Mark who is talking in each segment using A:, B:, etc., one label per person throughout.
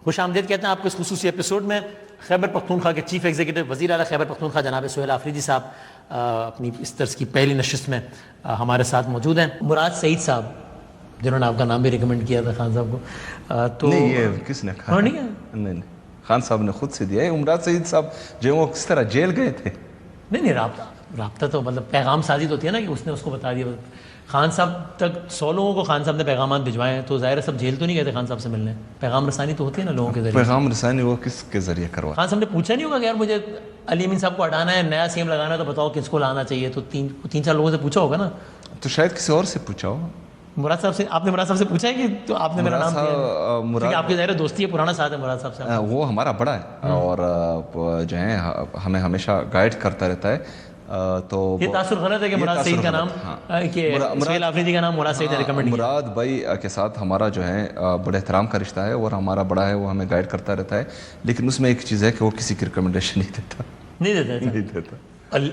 A: خوش آمدید کہتے ہیں آپ کو اس خصوصی ایپیسوڈ میں. خیبر پختونخوا کے چیف ایگزیکٹو وزیر اعلیٰ خیبر پختونخوا جناب سہیل آفریدی صاحب اپنی اس طرز کی پہلی نشست میں ہمارے ساتھ موجود ہیں. مراد سعید صاحب جنہوں نے آپ کا نام بھی ریکمینڈ کیا تھا خان صاحب کو, تو
B: نہیں یہ کس نے کہا؟ نہیں خان صاحب نے خود سے دیا ہے. مراد سعید صاحب جو وہ کس طرح جیل گئے تھے؟
A: نہیں رابطہ تو مطلب پیغام سازی تو ہوتی ہے نا کہ اس نے اس کو بتا دیا. خان صاحب تک 100 لوگوں کو خان صاحب نے پیغامات بھجوائے ہیں, تو ظاہر ہے سب جیل تو نہیں گئے تھے خان صاحب سے ملنے. پیغام رسانی تو ہوتی ہے نا لوگوں کے ذریعے.
B: پیغام رسانی وہ کس کے ذریعے کروا؟
A: خان صاحب نے پوچھا نہیں ہوگا کہ یار مجھے علی امین صاحب کو ہٹانا ہے, نیا سی ایم لگانا ہے, تو بتاؤ کس کو لانا چاہیے. تو 3-4 لوگوں سے پوچھا ہوگا نا.
B: تو شاید کسی اور سے پوچھا ہو.
A: مراد صاحب سے آپ نے مراد صاحب سے پوچھا ہے کہ تو آپ نے میرا نام دیا؟ آپ کی ظاہر دوستی ہے, پرانا ساتھ ہے مراد صاحب سے.
B: وہ ہمارا بڑا ہے اور جو ہے ہمیں ہمیشہ گائیڈ کرتا رہتا ہے. تو
A: یہ تاثر غلط ہے کہ مراد سعید کا نام کہ سہیل آفریدی کا نام مراد سعید نے ریکمنڈ کیا.
B: مراد بھائی کے ساتھ ہمارا جو ہے بڑے احترام کا رشتہ ہے اور ہمارا بڑا ہے, وہ ہمیں گائیڈ کرتا رہتا ہے. لیکن اس میں ایک چیز ہے کہ وہ کسی کی ریکمنڈیشن نہیں دیتا.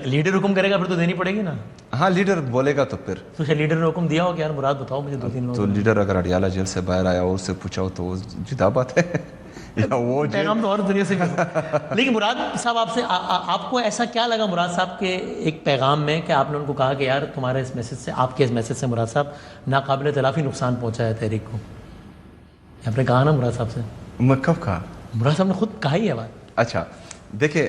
A: لیڈر حکم کرے گا پھر تو دینی پڑے گی نا.
B: ہاں لیڈر بولے گا تو پھر
A: تو لیڈر نے حکم دیا ہو کہ یار مراد بتاؤ مجھے 2-3 لوگ.
B: تو لیڈر اگر اڈیالہ جیل سے باہر آیا اور اس سے پوچھا ہو تو وہ جدا بات ہے. وہ
A: پیغام تو اور دنیا سے. لیکن مراد صاحب آپ سے آپ کو ایسا کیا لگا مراد صاحب کے ایک پیغام میں کہ آپ نے ان کو کہا کہ یار تمہارے اس میسج سے, آپ کے اس میسج سے مراد صاحب ناقابل تلافی نقصان پہنچا ہے تحریک کو؟ آپ نے کہا نا مراد صاحب سے.
B: میں کب کہا؟
A: مراد صاحب نے خود کہا ہی ہے بات.
B: اچھا دیکھیں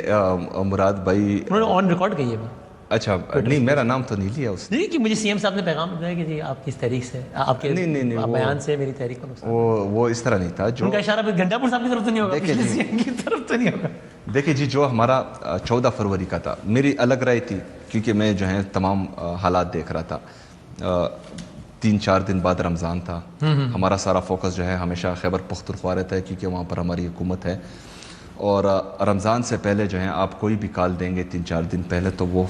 B: مراد بھائی
A: انہوں نے آن ریکارڈ کہی ہے بات.
B: اچھا نہیں میرا نام تو نہیں لیا اس نے.
A: نہیں کہ مجھے سی ایم صاحب نے پیغام دیا کہ جی آپ کی اس تحریک سے, آپ کے بیان سے میری تحریک کو نقصان.
B: وہ اس طرح نہیں تھا. جو
A: ان کا اشارہ گنڈا پور صاحب کی طرف تو نہیں ہوگا, سی ایم کی طرف تو نہیں ہوگا.
B: دیکھیں جی جو ہمارا 14 فروری کا تھا, میری الگ رائے تھی کیونکہ میں جو ہے تمام حالات دیکھ رہا تھا. 3-4 دن بعد رمضان تھا. ہمارا سارا فوکس جو ہے ہمیشہ خیبر پختونخوا رہتا ہے کیونکہ وہاں پر ہماری حکومت ہے. اور رمضان سے پہلے جو ہے آپ کوئی بھی کال دیں گے 3-4 دن پہلے تو وہ,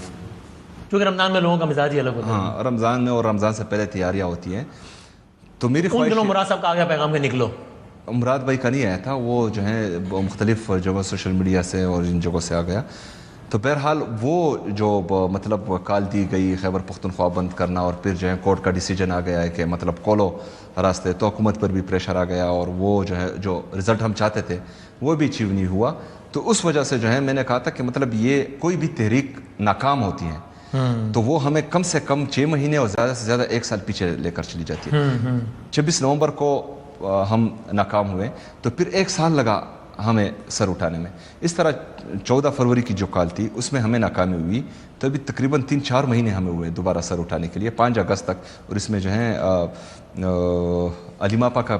A: کیونکہ رمضان میں لوگوں کا مزاج ہی الگ ہوتا ہے.
B: ہاں رمضان میں اور رمضان سے پہلے تیاریاں ہوتی ہیں. تو میری
A: ان دنوں مراد صاحب کا آ گیا پیغام کہ نکلو.
B: مراد بھائی کا نہیں آیا تھا, وہ جو ہے مختلف جگہوں سوشل میڈیا سے اور ان جگہوں سے آ گیا. تو بہرحال وہ جو مطلب کال دی گئی خیبر پختونخوا بند کرنا, اور پھر جو ہے کورٹ کا ڈیسیجن آ گیا ہے کہ مطلب کھولو راستے, تو حکومت پر بھی پریشر آ گیا اور وہ جو ہے جو رزلٹ ہم چاہتے تھے وہ بھی اچیو نہیں ہوا. تو اس وجہ سے جو ہے میں نے کہا تھا کہ مطلب یہ کوئی بھی تحریک ناکام ہوتی ہے تو وہ ہمیں کم سے کم 6 مہینے اور زیادہ سے زیادہ 1 سال پیچھے لے کر چلی جاتی ہے. 26 نومبر کو ہم ناکام ہوئے تو پھر 1 سال لگا ہمیں سر اٹھانے میں. اس طرح 14 فروری کی جو کال تھی اس میں ہمیں ناکامی ہوئی, تو ابھی تقریباً 3-4 مہینے ہمیں ہوئے دوبارہ سر اٹھانے کے لیے 5 اگست تک. اور اس میں جو ہے علیم آپا کا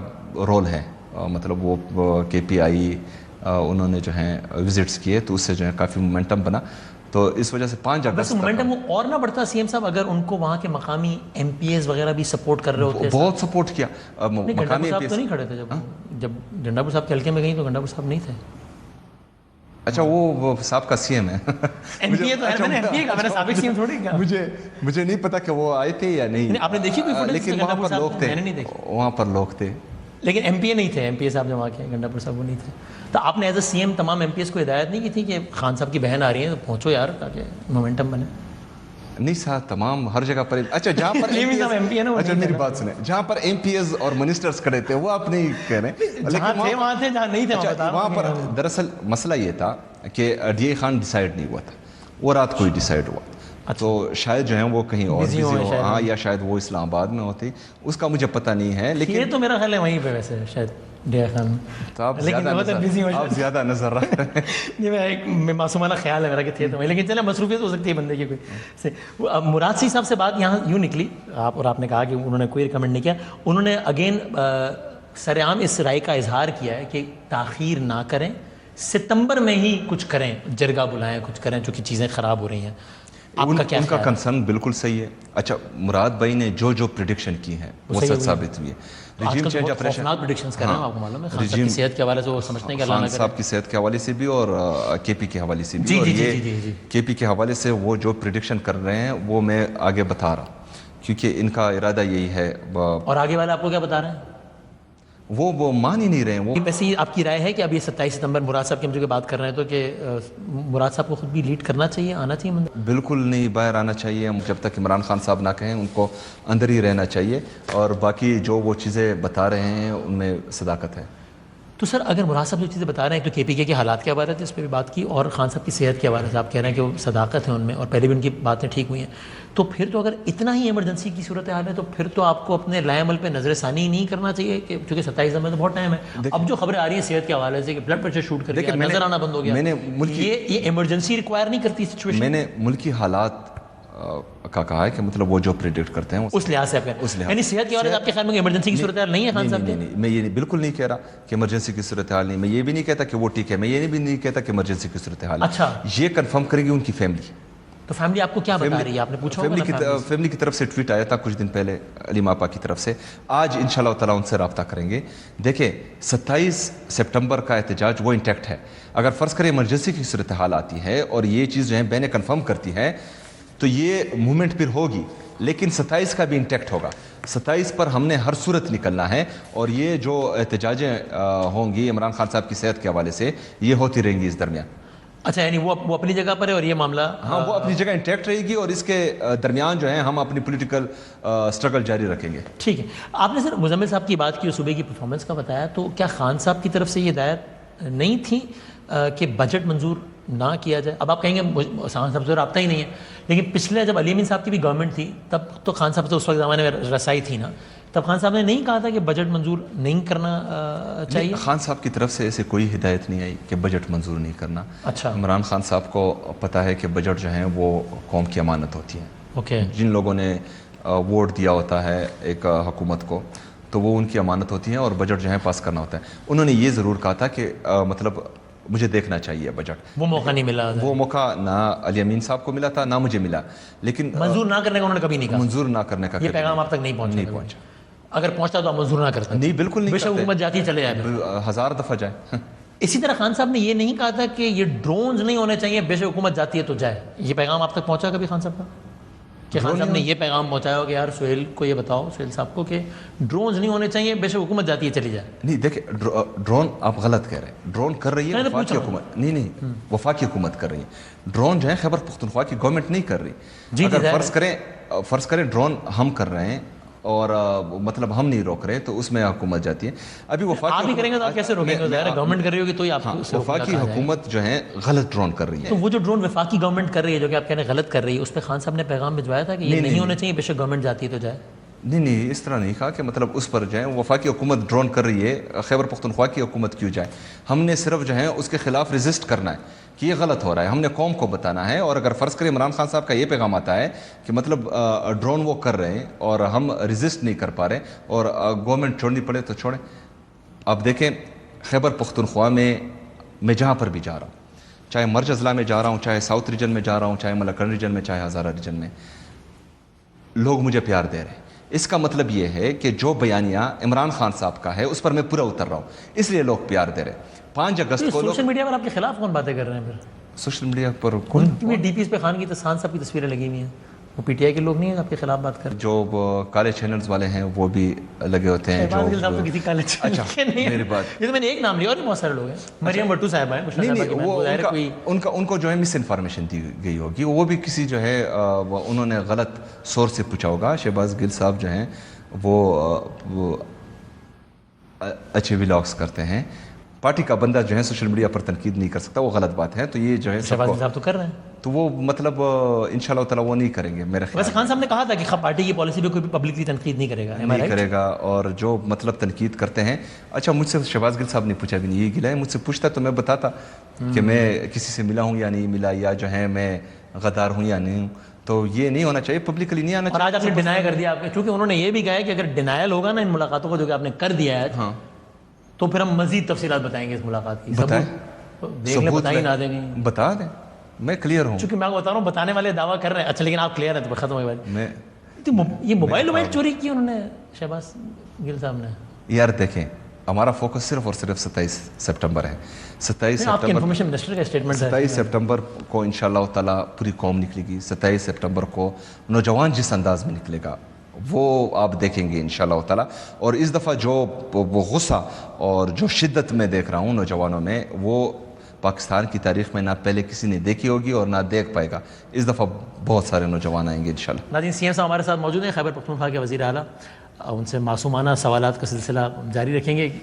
B: رول ہے, مطلب وہ KPI انہوں نے جو ہے وزٹس کیے تو اس سے جو ہے کافی مومنٹم بنا. تو اس وجہ سے 5 اگست
A: مومنٹم وہ اور نہ بڑھتا سی ایم صاحب اگر ان کو وہاں کے مقامی MPs وغیرہ بھی سپورٹ کر رہے ہوتے.
B: بہت سپورٹ کیا.
A: مقامی صاحب تو نہیں کھڑے تھے جب ڈنڈا پور صاحب کے حلقے میں گئی تو گنڈا پور صاحب نہیں تھے.
B: اچھا وہ صاحب کا CM ہے. مجھے نہیں پتا کہ وہ آئے تھے یا نہیں.
A: آپ نے دیکھی کوئی فوٹیج؟
B: لیکن وہاں پر لوگ تھے, وہاں پر لوگ تھے,
A: لیکن MPA نہیں تھے. MPA صاحب جو وہاں کے گنڈا پور صاحب وہ نہیں تھے. تو آپ نے ایز اے CM تمام MPs کو ہدایت نہیں کی تھی کہ خان صاحب کی بہن آ رہی ہے تو پہنچو یار تاکہ مومنٹم بنے؟
B: نہیں صاحب تمام ہر جگہ پر. اچھا جہاں پر اچھا میری بات سنیں, جہاں پر MPs اور منسٹرز کھڑے تھے وہ آپ نہیں کہہ رہے,
A: لیکن وہاں تھے جہاں نہیں تھے
B: وہاں پر دراصل مسئلہ یہ تھا کہ DA خان ڈیسائیڈ نہیں ہوا تھا, وہ رات کو ہی ڈیسائیڈ ہوا. تو شاید جو ہے وہ کہیں اور بزی ہو, ہاں یا شاید وہ اسلام آباد میں ہوتی, اس کا مجھے پتہ نہیں ہے. لیکن
A: یہ تو میرا خیال ہے وہیں پہ ویسے شاید DA خان.
B: تو آپ زیادہ نظر رکھ رہے ہیں.
A: نہیں میں ایک معصومانہ خیال ہے میرا کہ تھے تو, لیکن چلے مصروفیت ہو سکتی ہے بندے کی کوئی. مراد سی صاحب سے بات یہاں یوں نکلی اور آپ نے کہا کہ انہوں نے کوئی ریکمنڈ نہیں کیا. انہوں نے اگین سرعام اس رائے کا اظہار کیا ہے کہ تاخیر نہ کریں, ستمبر میں ہی کچھ کریں, جرگہ بلائیں, کچھ کریں چونکہ چیزیں خراب ہو رہی ہیں.
B: ان کا کنسرن بالکل صحیح ہے. اچھا مراد بھائی نے جو پریڈکشن کی ہیں وہ سچ ثابت ہوئی ہے.
A: رجیم چینج آپریشن پریڈکشنز کر رہے ہیں, آپ کو معلوم ہے خان صاحب کی صحت کے حوالے سے وہ سمجھتے ہیں کہ اللہ نہ کرے.
B: خان صاحب کی صحت کے حوالے سے بھی اور KP کے حوالے سے بھی, اور یہ KP کے حوالے سے وہ جو پریڈکشن کر رہے ہیں وہ میں آگے بتا رہا ہوں کیونکہ ان کا ارادہ یہی ہے.
A: اور آگے والے آپ کو کیا بتا رہے ہیں؟
B: وہ مان ہی نہیں رہے ہیں. وہ
A: ویسے آپ کی رائے ہے کہ اب یہ 27 ستمبر مراد صاحب کی ہم جو بات کر رہے ہیں تو کہ مراد صاحب کو خود بھی لیڈ کرنا چاہیے, آنا چاہیے منظر؟
B: بالکل نہیں, باہر آنا چاہیے. جب تک عمران خان صاحب نہ کہیں ان کو اندر ہی رہنا چاہیے, اور باقی جو وہ چیزیں بتا رہے ہیں ان میں صداقت ہے.
A: تو سر اگر مراد صاحب جو چیزیں بتا رہے ہیں تو کے پی کے حالات کے حوالے سے اس پہ بھی بات کی اور خان صاحب کی صحت کے حوالے سے آپ کہہ رہے ہیں کہ وہ صداقت ہے ان میں اور پہلے بھی ان کی باتیں ٹھیک ہوئی ہیں، تو پھر تو اگر اتنا ہی ایمرجنسی کی صورتحال ہے تو پھر تو آپ کو اپنے لائے عمل پہ نظر ثانی نہیں کرنا چاہیے کہ کیونکہ 27 میں تو بہت ٹائم ہے. اب جو خبریں آ رہی ہیں صحت کے حوالے سے کہ بلڈ پریشر شوٹ کر دیا، نظر آنا بند ہو گیا، یہ ایمرجنسی ریکوائر نہیں کرتی سچویشن.
B: میں نے ملکی حالات کا کہا ہے کہ مطلب وہ جو پریڈکٹ کرتے ہیں
A: اس لحاظ سے آپ کہہ رہے ہیں یعنی صحت کے حوالے سے آپ کے خیال میں ایمرجنسی کی صورتحال نہیں ہے خان صاحب؟
B: نہیں، میں یہ بالکل نہیں کہہ رہا کہ ایمرجنسی کی صورتحال نہیں. میں یہ بھی نہیں کہتا کہ وہ ٹھیک ہے، میں یہ بھی نہیں کہتا کہ ایمرجنسی کی صورتحال ہے.
A: اچھا،
B: یہ کنفرم کرے گی ان کی فیملی.
A: تو فیملی آپ کو کیا بتا رہی ہے؟ آپ نے پوچھا
B: فیملی کی طرف سے ٹویٹ آیا تھا کچھ دن پہلے علیم آپا کی طرف سے. آج انشاءاللہ تعالیٰ ان سے رابطہ کریں گے. دیکھیں 27 سپٹمبر کا احتجاج وہ انٹیکٹ ہے. اگر فرض کریں ایمرجنسی کی صورتحال آتی ہے اور یہ چیز جو ہے بینیں کنفرم کرتی ہے تو یہ موومنٹ پھر ہوگی، لیکن 27 کا بھی انٹیکٹ ہوگا. 27 پر ہم نے ہر صورت نکلنا ہے اور یہ جو احتجاجیں ہوں گی عمران خان صاحب کی صحت کے حوالے سے یہ ہوتی رہیں گی اس درمیان.
A: اچھا، یعنی وہ اپنی جگہ پر ہے اور یہ معاملہ
B: ہاں وہ اپنی جگہ انٹیکٹ رہے گی اور اس کے درمیان جو ہے ہم اپنی پولیٹیکل سٹرگل جاری رکھیں گے.
A: ٹھیک ہے. آپ نے سر مزمل صاحب کی بات کی اور صوبے کی پرفارمنس کا بتایا، تو کیا خان صاحب کی طرف سے یہ ہدایت نہیں تھی کہ بجٹ منظور نہ کیا جائے؟ اب آپ کہیں گے خان صاحب سے رابطہ ہی نہیں ہے، لیکن پچھلے جب علی امین صاحب کی بھی گورنمنٹ تھی تب تو خان صاحب سے اس وقت زمانے میں رسائی تھی نا، تب خان صاحب نے نہیں کہا تھا کہ بجٹ منظور نہیں کرنا چاہیے؟
B: خان صاحب کی طرف سے ایسے کوئی ہدایت نہیں آئی کہ بجٹ منظور نہیں کرنا.
A: اچھا،
B: عمران خان صاحب کو پتہ ہے کہ بجٹ جو ہیں وہ قوم کی امانت ہوتی ہے.
A: اوکے.
B: جن لوگوں نے ووٹ دیا ہوتا ہے ایک حکومت کو تو وہ ان کی امانت ہوتی ہے اور بجٹ جو ہے پاس کرنا ہوتا ہے. انہوں نے یہ ضرور کہا تھا کہ مطلب مجھے دیکھنا چاہیے بجٹ.
A: وہ موقع نہیں ملا.
B: وہ موقع نہ علی امین صاحب کو ملا تھا نہ مجھے ملا. لیکن
A: منظور نہ کرنے کا انہوں نے کبھی نہیں کہا.
B: منظور نہ کرنے کا
A: یہ پیغام آپ تک نہیں پہنچا. اگر پہنچتا تو آپ منظور نہ کرتے؟
B: نہیں، بالکل نہیں.
A: بے شک حکومت جاتی چلے جائے،
B: 1000 دفعہ جائے.
A: اسی طرح خان صاحب نے یہ نہیں کہا تھا کہ یہ ڈرونز نہیں ہونے چاہیے، بے شک حکومت جاتی ہے تو جائے. یہ پیغام آپ تک پہنچا کبھی خان صاحب کا کہ خان صاحب نے یہ پیغام پہنچایا ہو کہ یار سہیل کو یہ بتاؤ، سہیل صاحب کو، کہ ڈرونز نہیں ہونے چاہیے، بے شک حکومت جاتی ہے چلی جائے؟
B: نہیں دیکھیں، ڈرون آپ غلط کہہ رہے ہیں. ڈرون کر رہی ہے وفاقی حکومت. نہیں، وفاقی حکومت کر رہی ہے. ڈرون جو ہے خیبر پختونخوا کی گورنمنٹ نہیں کر رہی. اگر فرض کریں ڈرون ہم کر رہے ہیں اور مطلب ہم نہیں روک رہے تو اس میں حکومت جاتی ہے. ابھی وفاقی
A: آپ ہی کریں گے تو آپ کیسے روکیں گے؟ ظاہر ہے گورنمنٹ کر رہی ہوگی تو ہی آپ
B: وفاقی حکومت جو ہے غلط ڈرون کر رہی ہے.
A: تو وہ جو ڈرون وفاقی گورنمنٹ کر رہی ہے جو کہ آپ کہہ رہے ہیں غلط کر رہی ہے، اس پہ خان صاحب نے پیغام بھجوایا تھا کہ یہ نہیں ہونا چاہیے، بے شک گورنمنٹ جاتی ہے تو جائے؟
B: نہیں، اس طرح نہیں کہا کہ مطلب اس پر جو ہے وفاقی حکومت ڈرون کر رہی ہے خیبر پختونخوا کی حکومت کیوں جائے. ہم نے صرف جو ہے اس کے خلاف ریزسٹ کرنا ہے کہ یہ غلط ہو رہا ہے. ہم نے قوم کو بتانا ہے. اور اگر فرض کریں عمران خان صاحب کا یہ پیغام آتا ہے کہ مطلب ڈرون وہ کر رہے ہیں اور ہم ریزسٹ نہیں کر پا رہے اور گورنمنٹ چھوڑنی پڑے تو چھوڑیں. آپ دیکھیں خیبر پختونخوا میں جہاں پر بھی جا رہا ہوں، چاہے مرج اضلاع میں جا رہا ہوں، چاہے ساؤتھ ریجن میں جا رہا ہوں، چاہے ملکن ریجن میں، چاہے ہزارہ ریجن میں، لوگ مجھے پیار دے رہے ہیں. اس کا مطلب یہ ہے کہ جو بیانیہ عمران خان صاحب کا ہے اس پر میں پورا اتر رہا ہوں، اس لیے لوگ پیار دے رہے ہیں. 5 اگست کو
A: سوشل میڈیا پر آپ کے خلاف کون باتیں کر رہے ہیں؟ پھر
B: سوشل میڈیا پر کون
A: ڈی پیز پہ خان صاحب کی تصویریں لگی ہوئی ہیں، وہ پی ٹی آئی کے لوگ نہیں ہیں آپ کے خلاف بات کر رہے؟
B: جو کالے چینلز والے ہیں وہ بھی لگے ہوتے ہیں.
A: اچھا، میری بات یہ تو میں نے ایک نام لیا اور بہت سارے لوگ ہیں. مریم بٹو صاحب ہیں،
B: ان کو جو ہے مس انفارمیشن دی گئی ہوگی. وہ بھی کسی جو ہے انہوں نے غلط سورس سے پوچھا ہوگا. شہباز گل صاحب جو ہیں وہ اچھے ولاگس کرتے ہیں. پارٹی کا بندہ جو ہے سوشل میڈیا پر تنقید نہیں کر سکتا، وہ غلط بات ہے. تو یہ جو ہے
A: شہباز صاحب تو کر رہے ہیں،
B: تو وہ مطلب انشاءاللہ تعالیٰ وہ نہیں کریں گے میرے خیال.
A: ویسے خان صاحب نے کہا تھا کہ پارٹی کی پالیسی پہ کوئی بھی پبلکلی تنقید نہیں کرے گا،
B: نہیں کرے گا. اور جو مطلب تنقید کرتے ہیں، اچھا مجھ سے شہباز گل صاحب نے پوچھا بھی نہیں. یہ گلا ہے مجھ سے پوچھتا تو میں بتاتا کہ میں کسی سے ملا ہوں یا نہیں ملا، یا جو ہے میں غدار ہوں یا نہیں ہوں. تو یہ نہیں ہونا چاہیے، پبلکلی نہیں آنا چاہیے.
A: اور آج آپ نے ڈینائی کر دیا آپ نے، چونکہ انہوں نے یہ بھی کہا ہے کہ اگر ڈینائل ہوگا نا ان ملاقاتوں کو جو کہ آپ نے کر دیا ہے،
B: ہاں،
A: تو پھر ہم مزید تفصیلات بتائیں گے اس ملاقات کی. دیکھ لیں، بتا ہی نہ دیں گے.
B: بتا دیں، میں کلیئر ہوں.
A: چونکہ میں بتا رہا ہوں بتانے والے دعویٰ کر رہے ہیں. اچھا، لیکن آپ کلیئر ہیں تو ختم ہو گئی. یہ موبائل چوری کی انہوں نے شہباز گل صاحب نے.
B: یار دیکھیں، ہمارا فوکس صرف اور صرف 27 سپٹمبر ہے. 27 سپٹمبر کو انشاءاللہ تعالیٰ پوری قوم نکلے گی. 27 سپٹمبر کو نوجوان جس انداز میں نکلے گا وہ آپ دیکھیں گے انشاءاللہ تعالیٰ. اور اس دفعہ جو وہ غصہ اور جو شدت میں دیکھ رہا ہوں نوجوانوں میں، وہ پاکستان کی تاریخ میں نہ پہلے کسی نے دیکھی ہوگی اور نہ دیکھ پائے گا. اس دفعہ بہت سارے نوجوان آئیں گے انشاءاللہ.
A: ناظرین، سی ایم صاحب ہمارے ساتھ موجود ہیں، خیبر پختونخوا کے وزیر اعلیٰ. ان سے معصومانہ سوالات کا سلسلہ جاری رکھیں گے.